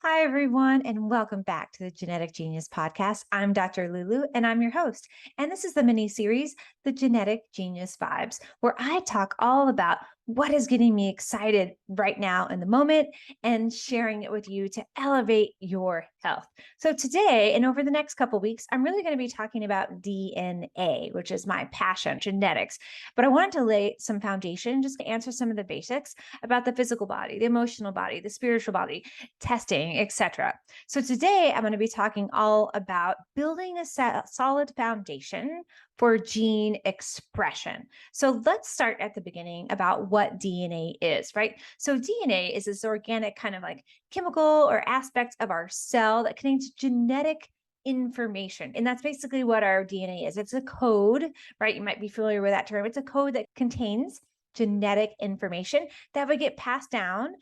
Hi, everyone, and welcome back to the Genetic Genius Podcast. I'm Dr. Lulu, and I'm your host. And this is the mini series, The Genetic Genius Vibes, where I talk all about what is getting me excited right now in the moment and sharing it with you to elevate your health. So, today and over the next couple of weeks, I'm really going to be talking about DNA, which is my passion, genetics. But I wanted to lay some foundation just to answer some of the basics about the physical body, the emotional body, the spiritual body, testing, etc. So today I'm going to be talking all about building a solid foundation for gene expression. So let's start at the beginning about what DNA is, right? So DNA is this organic kind of like chemical or aspect of our cell that contains genetic information. And that's basically what our DNA is. It's a code, right? You might be familiar with that term. It's a code that contains genetic information that would get passed down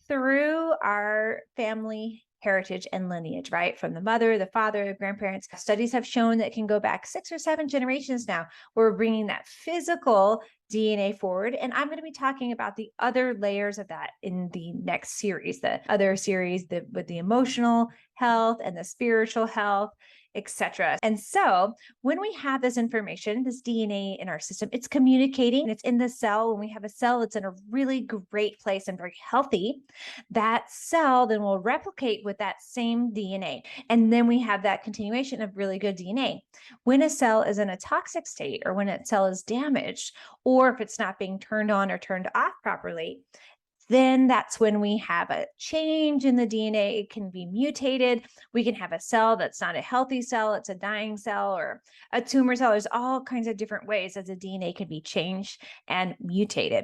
through our family heritage and lineage, right? From the mother, the father, the grandparents. Studies have shown that it can go back 6 or 7 generations now. We're bringing that physical DNA forward. And I'm going to be talking about the other layers of that in the next series, the other series with the emotional health and the spiritual health, etc. And so when we have this information, this DNA in our system, it's communicating, it's in the cell. When we have a cell that's in a really great place and very healthy, that cell then will replicate with that same DNA. And then we have that continuation of really good DNA. When a cell is in a toxic state or when a cell is damaged, or if it's not being turned on or turned off properly, then that's when we have a change in the DNA. It can be mutated. We can have a cell that's not a healthy cell, it's a dying cell or a tumor cell. There's all kinds of different ways that the DNA can be changed and mutated.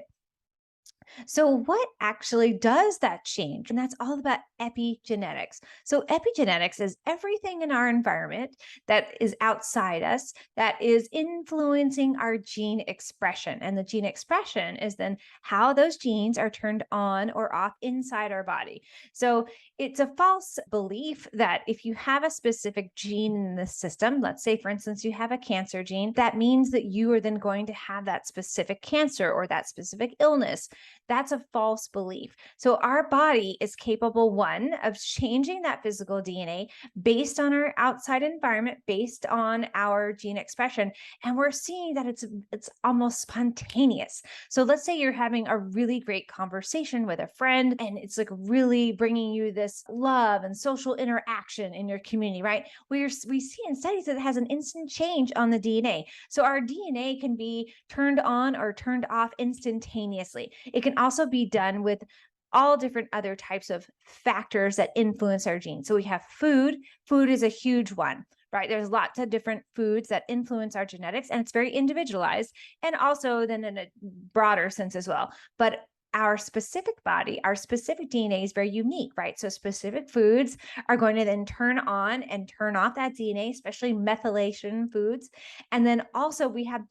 So, what actually does that change? And that's all about epigenetics. So, epigenetics is everything in our environment that is outside us that is influencing our gene expression. And the gene expression is then how those genes are turned on or off inside our body. So, it's a false belief that if you have a specific gene in the system, let's say, for instance, you have a cancer gene, that means that you are then going to have that specific cancer or that specific illness. That's a false belief. So, our body is capable, one, of changing that physical DNA based on our outside environment, based on our gene expression. And we're seeing that it's almost spontaneous. So, let's say you're having a really great conversation with a friend, and it's like really bringing you this love and social interaction in your community, right? We see in studies that it has an instant change on the DNA. So, our DNA can be turned on or turned off instantaneously. It can also be done with all different other types of factors that influence our genes. So we have food. Food is a huge one, right? There's lots of different foods that influence our genetics, and it's very individualized, and also then in a broader sense as well. But our specific body, our specific DNA is very unique, right? So specific foods are going to then turn on and turn off that DNA, especially methylation foods. And then also we have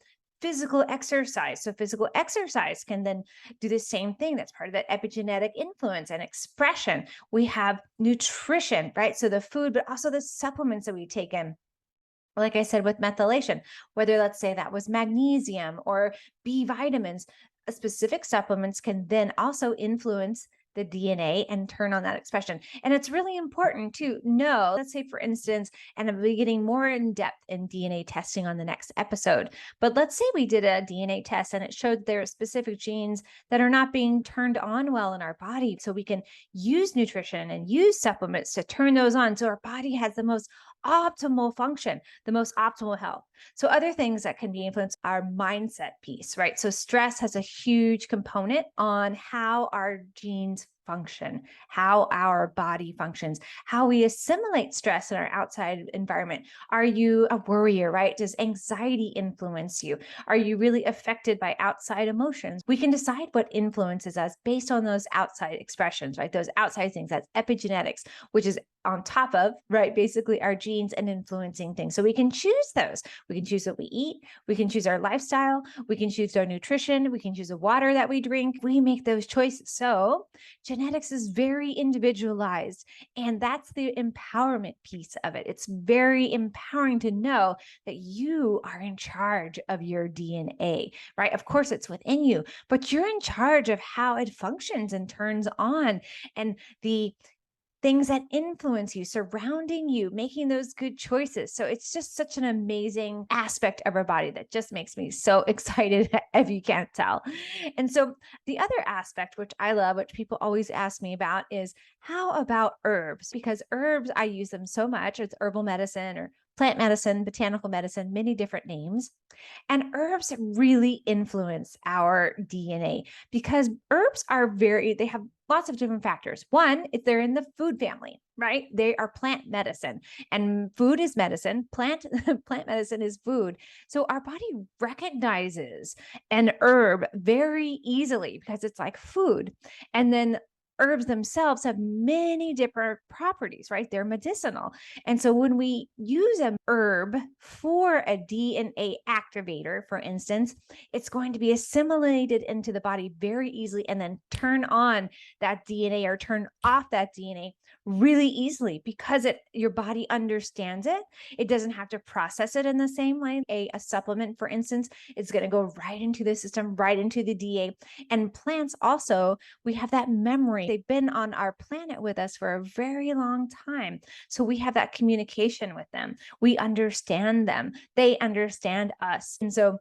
physical exercise. So physical exercise can then do the same thing. That's part of that epigenetic influence and expression. We have nutrition, right? So the food, but also the supplements that we take in. Like I said, with methylation, whether let's say that was magnesium or B vitamins, specific supplements can then also influence the DNA and turn on that expression. And it's really important to know, let's say, for instance, and I'll be getting more in depth in DNA testing on the next episode. But let's say we did a DNA test and it showed there are specific genes that are not being turned on well in our body. So we can use nutrition and use supplements to turn those on so our body has the most optimal function, the most optimal health. So other things that can be influenced are mindset piece, right? So stress has a huge component on how our genes function, how our body functions, how we assimilate stress in our outside environment. Are you a worrier, right? Does anxiety influence you? Are you really affected by outside emotions? We can decide what influences us based on those outside expressions, right? Those outside things. That's epigenetics, which is on top of, right, basically our genes and influencing things. So we can choose those. We can choose what we eat. We can choose our lifestyle. We can choose our nutrition. We can choose the water that we drink. We make those choices. So genetics is very individualized. And that's the empowerment piece of it. It's very empowering to know that you are in charge of your DNA, right? Of course, it's within you, but you're in charge of how it functions and turns on. And the things that influence you, surrounding you, making those good choices. So it's just such an amazing aspect of our body that just makes me so excited, if you can't tell. And so the other aspect, which I love, which people always ask me about, is how about herbs? Because herbs, I use them so much. It's herbal medicine or plant medicine, botanical medicine, many different names. And herbs really influence our DNA because herbs they have lots of different factors. One, if they're in the food family, right? They are plant medicine, and food is medicine. Plant medicine is food. So our body recognizes an herb very easily because it's like food. And then herbs themselves have many different properties, right? They're medicinal. And so when we use an herb for a DNA activator, for instance, it's going to be assimilated into the body very easily and then turn on that DNA or turn off that DNA really easily because your body understands it. It doesn't have to process it in the same way. A supplement, for instance, is going to go right into the system, right into the DNA. And plants also, we have that memory. They've been on our planet with us for a very long time. So we have that communication with them. We understand them. They understand us. And so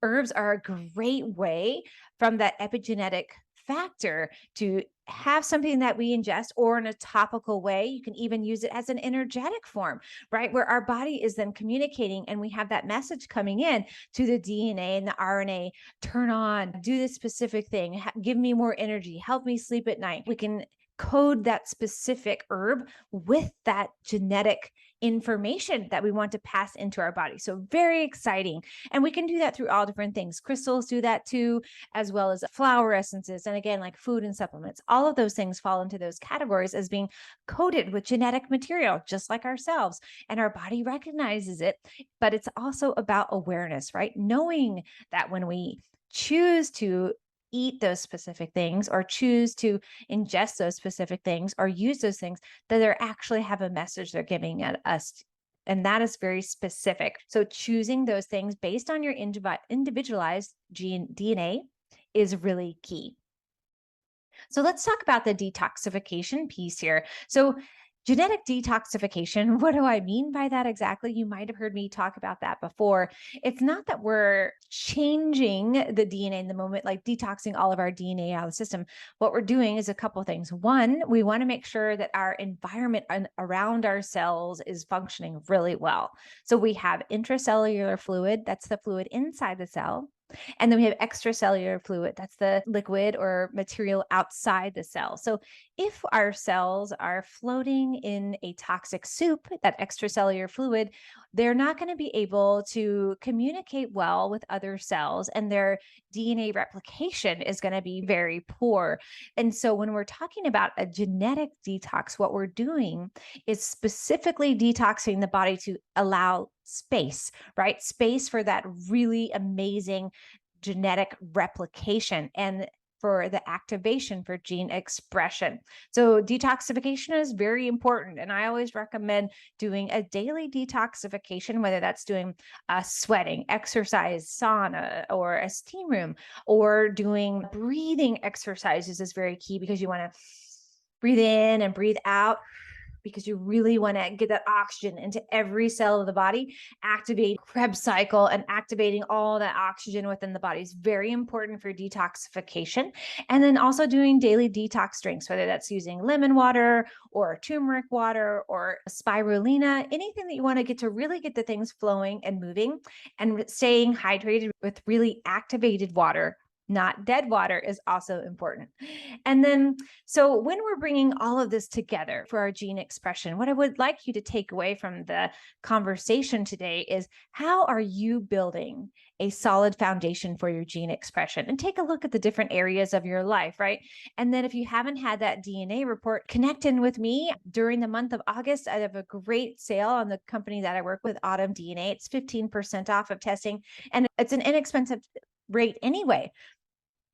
herbs are a great way from that epigenetic factor to have something that we ingest, or in a topical way. You can even use it as an energetic form, right? Where our body is then communicating and we have that message coming in to the DNA and the RNA, turn on, do this specific thing, give me more energy, help me sleep at night. We can code that specific herb with that genetic information that we want to pass into our body. So very exciting. And we can do that through all different things. Crystals do that too, as well as flower essences. And again, like food and supplements, all of those things fall into those categories as being coated with genetic material, just like ourselves. And our body recognizes it. But it's also about awareness, right? Knowing that when we choose to eat those specific things or choose to ingest those specific things or use those things, that they actually have a message they're giving at us. And that is very specific. So choosing those things based on your individualized DNA is really key. So let's talk about the detoxification piece here. So genetic detoxification, what do I mean by that exactly? You might have heard me talk about that before. It's not that we're changing the DNA in the moment, like detoxing all of our DNA out of the system. What we're doing is a couple of things. One, we want to make sure that our environment around our cells is functioning really well. So we have intracellular fluid, that's the fluid inside the cell. And then we have extracellular fluid, that's the liquid or material outside the cell. So if our cells are floating in a toxic soup, that extracellular fluid, they're not going to be able to communicate well with other cells, and their DNA replication is going to be very poor. And so when we're talking about a genetic detox, what we're doing is specifically detoxing the body to allow space, right? Space for that really amazing genetic replication and for the activation for gene expression. So detoxification is very important. And I always recommend doing a daily detoxification, whether that's doing sweating, exercise, sauna, or a steam room, or doing breathing exercises is very key because you want to breathe in and breathe out, because you really want to get that oxygen into every cell of the body, activate Krebs cycle, and activating all that oxygen within the body is very important for detoxification. And then also doing daily detox drinks, whether that's using lemon water or turmeric water or spirulina, anything that you want to get to really get the things flowing and moving, and staying hydrated with really activated water, not dead water, is also important. And then, so when we're bringing all of this together for our gene expression, what I would like you to take away from the conversation today is, how are you building a solid foundation for your gene expression? And take a look at the different areas of your life, right? And then if you haven't had that DNA report, connect in with me during the month of August. I have a great sale on the company that I work with, Autumn DNA. It's 15% off of testing, and it's an inexpensive rate anyway.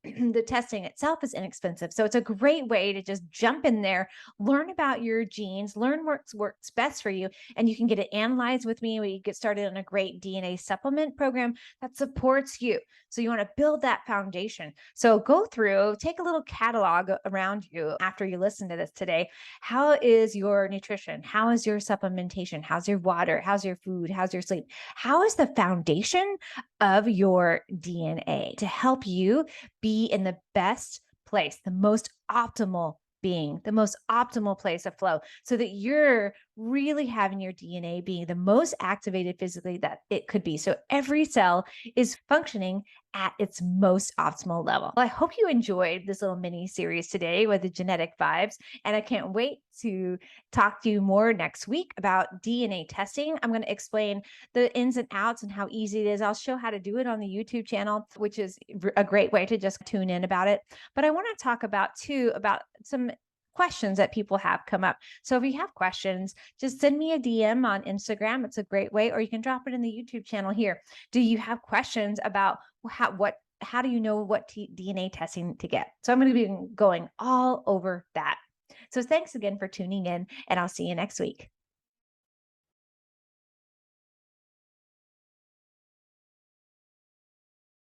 the testing itself is inexpensive. So it's a great way to just jump in there, learn about your genes, learn what works best for you, and you can get it analyzed with me. We get started on a great DNA supplement program that supports you. So you want to build that foundation. So go through, take a little catalog around you after you listen to this today. How is your nutrition? How is your supplementation? How's your water? How's your food? How's your sleep? How is the foundation of your DNA to help you be in the best place, the most optimal being, the most optimal place of flow, so that you're really having your DNA being the most activated physically that it could be. So every cell is functioning at its most optimal level. Well, I hope you enjoyed this little mini series today with the genetic vibes, and I can't wait to talk to you more next week about DNA testing. I'm going to explain the ins and outs and how easy it is. I'll show how to do it on the YouTube channel, which is a great way to just tune in about it. But I want to talk about some questions that people have come up. So if you have questions, just send me a DM on Instagram. It's a great way, or you can drop it in the YouTube channel here. Do you have questions about how do you know what DNA testing to get? So I'm going to be going all over that. So thanks again for tuning in, and I'll see you next week.